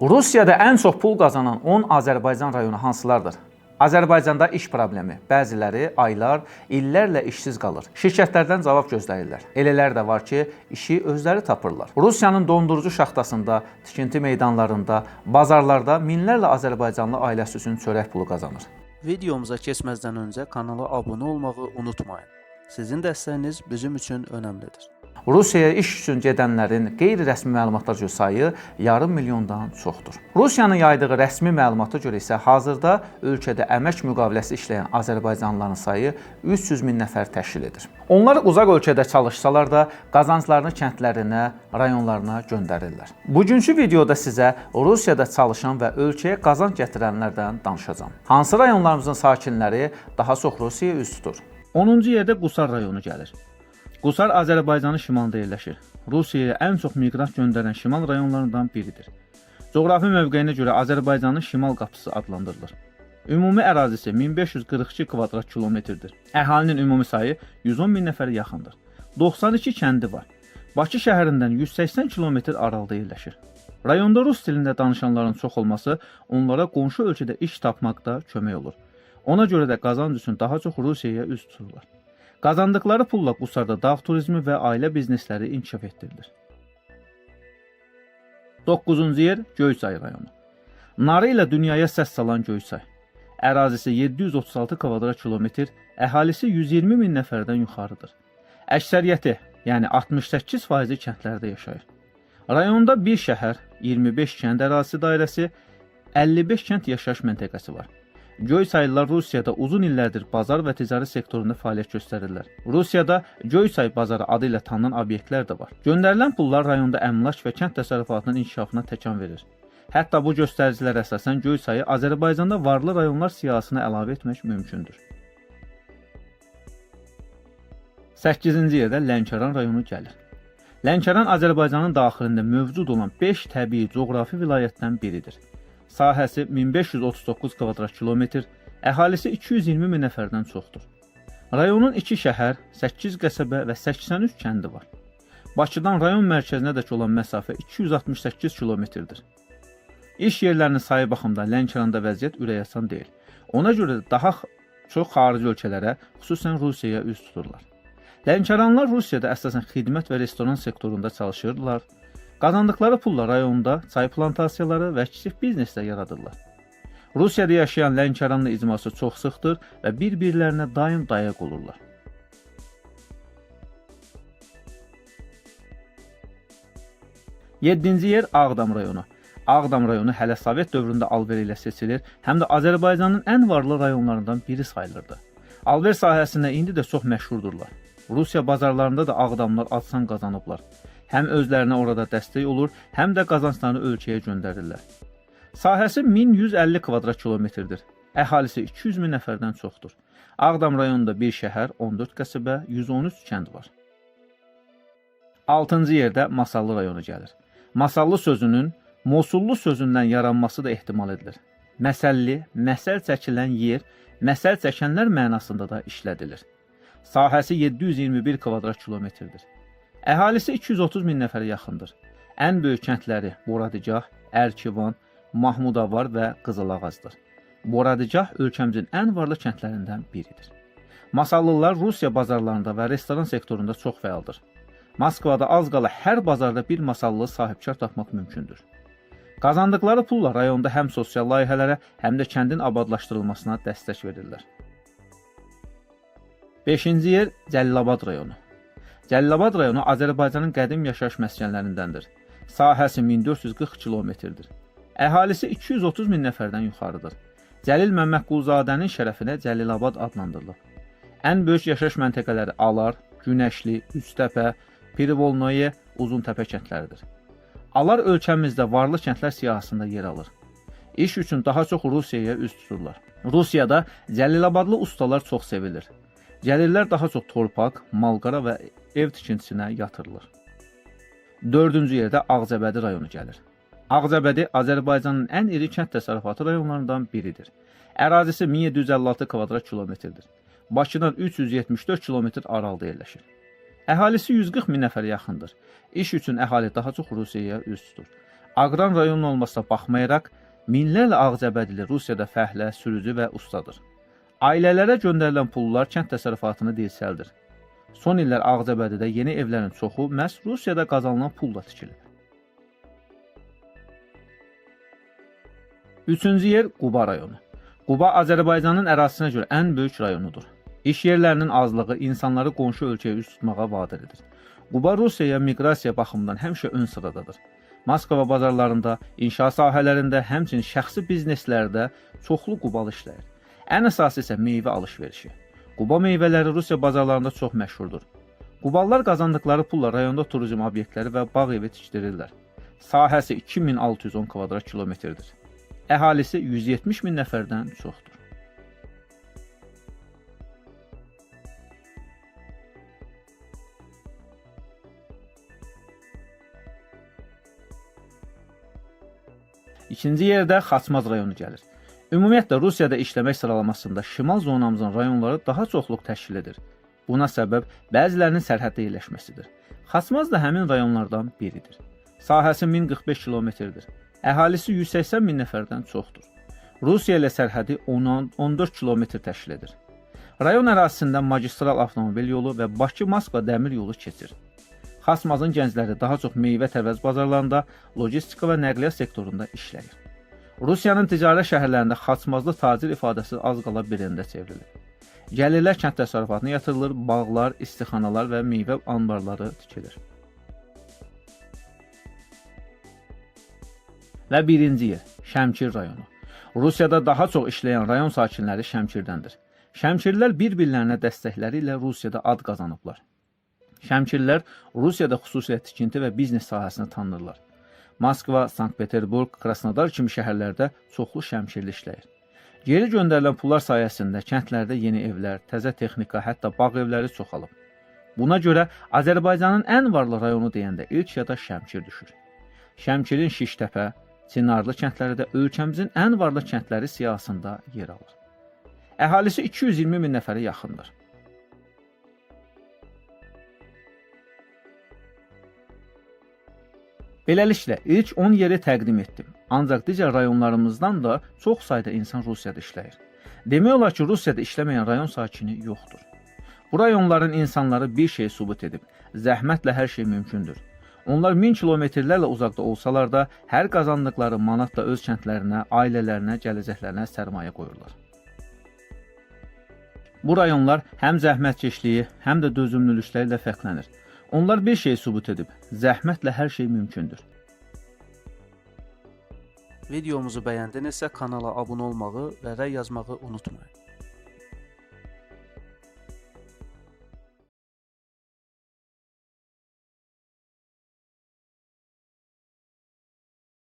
Rusiyada ən çox pul qazanan 10 Azərbaycan rayonu hansılardır? Azərbaycanda iş problemi. Bəziləri aylar, illərlə işsiz qalır. Şirkətlərdən cavab gözləyirlər. Elələr də var ki, işi özləri tapırlar. Rusiyanın dondurucu şaxtasında, tikinti meydanlarında, bazarlarda minlərlə Azərbaycanlı ailəsi üçün çörək pulu qazanır. Videomuza keçməzdən öncə kanala abunə olmağı unutmayın. Sizin dəstəyiniz bizim üçün önəmlidir. Rusiyaya iş üçün gedənlərin qeyri-rəsmi məlumatlar görə sayı yarım milyondan çoxdur. Rusiyanın yaydığı rəsmi məlumata görə isə hazırda ölkədə əmək müqaviləsi işləyən Azərbaycanlıların sayı 300 min nəfər təşkil edir. Onlar uzaq ölkədə çalışsalar da qazanclarını kəndlərinə, rayonlarına göndərirlər. Bugünkü videoda sizə Rusiyada çalışan və ölkəyə qazanc gətirənlərdən danışacağam. Hansı rayonlarımızın sakinləri daha çox Rusiyaya üz tutur? 10-cu yerdə Qusar rayonu gəlir. Qusar Azərbaycanın şimalında yerləşir. Rusiyaya ən çox miqrant göndərən şimal rayonlarından biridir. Coğrafi mövqeyinə görə Azərbaycanın şimal qapısı adlandırılır. Ümumi ərazisi 1542 kvadrat kilometrdir. Əhalinin ümumi sayı 110 min nəfərə yaxındır. 92 kəndi var. Bakı şəhərindən 180 kilometr aralıda yerləşir. Rayonda rus dilində danışanların çox olması onlara qonşu ölkədə iş tapmaqda kömək olur. Ona görə də qazanc üçün daha çox Rusiyaya üz tuturlar. Qazandıqları pulla Qusarda dağ turizmi və ailə biznesləri inkişaf etdirilir. 9-cu yer Göyçay rayonu. Narı ilə dünyaya səs salan Göyçay. Ərazisi 736 kvadrat kilometr, əhalisi 120 min nəfərdən yuxarıdır. Əksəriyyəti, yəni 68% kəndlərdə yaşayır. Rayonda bir şəhər, 25 kənd ərazisi dairəsi, 55 kənd yaşayış məntəqəsi var. Göyçaylılar Rusiyada uzun illərdir bazar və ticarət sektorunda fəaliyyət göstərirlər. Rusiyada Göyçay bazarı adı ilə tanınan obyektlər də var. Göndərilən pullar rayonda əmlak və kənd təsərrüfatının inkişafına təkan verir. Hətta bu göstəricilər əsasən Göyçayı Azərbaycanda varlı rayonlar siyahısına əlavə etmək mümkündür. 8-ci yerdə Lənkəran rayonu gəlir. Lənkəran Azərbaycanın daxilində mövcud olan 5 təbii coğrafi vilayətdən biridir. Sahəsi 1539 kvadrat kilometr, əhalisi 220 min nəfərdən çoxdur. Rayonun 2 şəhər, 8 qəsəbə və 83 kəndi var. Bakıdan rayon mərkəzinədək olan məsafə 268 kilometrdir. İş yerlərinin sayı baxımından Lənkəranda vəziyyət ürəkaçan deyil. Ona görə də daha çox xarici ölkələrə, xüsusən Rusiyaya üz tuturlar. Lənkəranlar Rusiyada əsasən xidmət və restoran sektorunda çalışırlar. Qazandıqları pulla rayonda çay plantasiyaları və kiçik bizneslər yaradırlar. Rusiyada yaşayan Lənkəranlı icması çox sıxdır və bir-birlərinə daim dayaq olurlar. Yeddinci yer Ağdam rayonu. Ağdam rayonu hələ Sovet dövründə alver ilə seçilir, həm də Azərbaycanın ən varlı rayonlarından biri sayılırdı. Alver sahəsində indi də çox məşhurdurlar. Rusiya bazarlarında da Ağdamlar ad-san qazanıblar. Həm özlərinə orada dəstək olur, həm də qazanclarını ölkəyə göndərirlər. Sahəsi 1150 kvadrat kilometrdir. Əhalisi 200 min nəfərdən çoxdur. Ağdam rayonunda bir şəhər, 14 qəsəbə, 113 kənd var. 6-cı yerdə Masallı rayonu gəlir. Masallı sözünün Mosullu sözündən yaranması da ehtimal edilir. Məsəlli, məsəl çəkilən yer, məsəl çəkənlər mənasında da işlədilir. Sahəsi 721 kvadrat kilometrdir. Əhalisi 230 min nəfərə yaxındır. Ən böyük kəndləri Boradigah, Ərkivan, Mahmudavar və Qızılağacdır. Boradigah ölkəmizin ən varlı kəndlərindən biridir. Masallılar Rusiya bazarlarında və restoran sektorunda çox fəaldır. Moskvada az qala hər bazarda bir masallı sahibkar tapmaq mümkündür. Qazandıqları pulla rayonda həm sosial layihələrə, həm də kəndin abadlaşdırılmasına dəstək verirlər. 5-ci yer Cəlilabad rayonu. Cəlilabad rayonu Azərbaycanın qədim yaşayış məskənlərindəndir. Sahəsi 1440 kilometrdir. Əhalisi 230 min nəfərdən yuxarıdır. Cəlil Məmmədquluzadənin şərəfinə Cəlilabad adlandırılıb. Ən böyük yaşayış məntəqələri Alar, Günəşli, Üçtəpə, Privolnoye, Uzuntəpə kəndləridir. Alar ölkəmizdə varlı kəndlər siyahısında yer alır. İş üçün daha çox Rusiyaya üz tuturlar. Rusiyada Cəlilabadlı ustalar çox sevilir. Gəlirlər daha çox torpaq, malqara və ev tikintisinə yatırılır. 4-cü yerdə Ağcabədi rayonu gəlir. Ağcabədi Azərbaycanın ən iri kənd təsərrüfatı rayonlarından biridir. Ərazisi 1756 kvadrat kilometrdir. Bakıdan 374 kilometr aralıda yerləşir. Əhalisi 140 min nəfərə yaxındır. İş üçün əhali daha çox Rusiyaya üz tutur. Aqran rayonun olmasına baxmayaraq, minlərlə ağcabədili Rusiyada fəhlə, sürücü və ustadır. Ailələrə göndərilən pullar kənd təsərrüfatını dirçəldir. Son illər Ağcabədidə yeni evlərin çoxu məhz Rusiyada qazanılan pulla tikilir. Üçüncü yer Quba rayonu. Quba Azərbaycanın ərazisinə görə ən böyük rayonudur. İş yerlərinin azlığı insanları qonşu ölkəyə üst tutmağa vadar edir. Quba Rusiyaya miqrasiya baxımından həmişə ön sıradadır. Moskva bazarlarında, inşaat sahələrində, həmçinin şəxsi bizneslərdə çoxlu Qubalı işləyir. Ən əsası isə meyvə alış-verişi. Quba meyvələri Rusiya bazarlarında çox məşhurdur. Qubalılar qazandıqları pulla rayonda turizm obyektləri və bağ evi tikdirirlər. Sahəsi 2610 kvadrat kilometrdir. Əhalisi 170 min nəfərdən çoxdur. İkinci yerdə Xaçmaz rayonu gəlir. Ümumiyyətlə, Rusiyada işləmək sıralamasında şimal zonamızın rayonları daha çoxluq təşkil edir. Buna səbəb bəzilərinin sərhəddə yerləşməsidir. Xaçmaz da həmin rayonlardan biridir. Sahəsi 1045 kilometrdir. Əhalisi 180 min nəfərdən çoxdur. Rusiya ilə sərhədi 14 kilometr təşkil edir. Rayon ərazisində magistral avtomobil yolu və Bakı-Moskva dəmir yolu keçir. Xaçmazın gəncləri daha çox meyvə-tərəvəz bazarlarında, lojistika və nəqliyyat sektorunda işləyir. Rusiyanın ticarət şəhərlərində Xaçmazlı tacir ifadəsi az qala birində çevrilir. Gəlirlər kənd təsərrüfatına yatırılır, bağlar, istixanalar və meyvə anbarları tikilir. Və birinci yer, Şəmkir rayonu. Rusiyada daha çox işləyən rayon sakinləri Şəmkirdəndir. Şəmkirlər bir-birlərinə dəstəkləri ilə Rusiyada ad qazanıblar. Şəmkirlər Rusiyada xüsusilə tikinti və biznes sahəsini tanınırlar. Moskva, Sankt-Peterburg, Krasnodar kimi şəhərlərdə çoxlu şəmkirli işləyir. Geri göndərilən pullar sayəsində kəndlərdə yeni evlər, təzə texnika, hətta bağ evləri çoxalıb. Buna görə Azərbaycanın ən varlı rayonu deyəndə ilk yada Şəmkir düşür. Şəmkirin Şiştəpə, Çinarlı kəndləri də ölkəmizin ən varlı kəndləri siyahısında yer alır. Əhalisi 220 min nəfərə yaxındır. Beləliklə, ilk 10 yeri təqdim etdim. Ancaq digər rayonlarımızdan da çox sayda insan Rusiyada işləyir. Demək olar ki, Rusiyada işləməyən rayon sakini yoxdur. Bu rayonların insanları bir şey sübut edib. Zəhmətlə hər şey mümkündür. Onlar 1000 kilometrlərlə uzaqda olsalar da, hər qazandıqları manatla öz kəndlərinə, ailələrinə, gələcəklərinə sərmayə qoyurlar. Bu rayonlar həm zəhmətkeşliyi, həm də dözümlülükləri ilə fərqlənir. Onlar bir şey sübut edib, zəhmətlə hər şey mümkündür. Videomuzu bəyəndinizsə kanala abunə olmağı və rəy yazmağı unutmayın.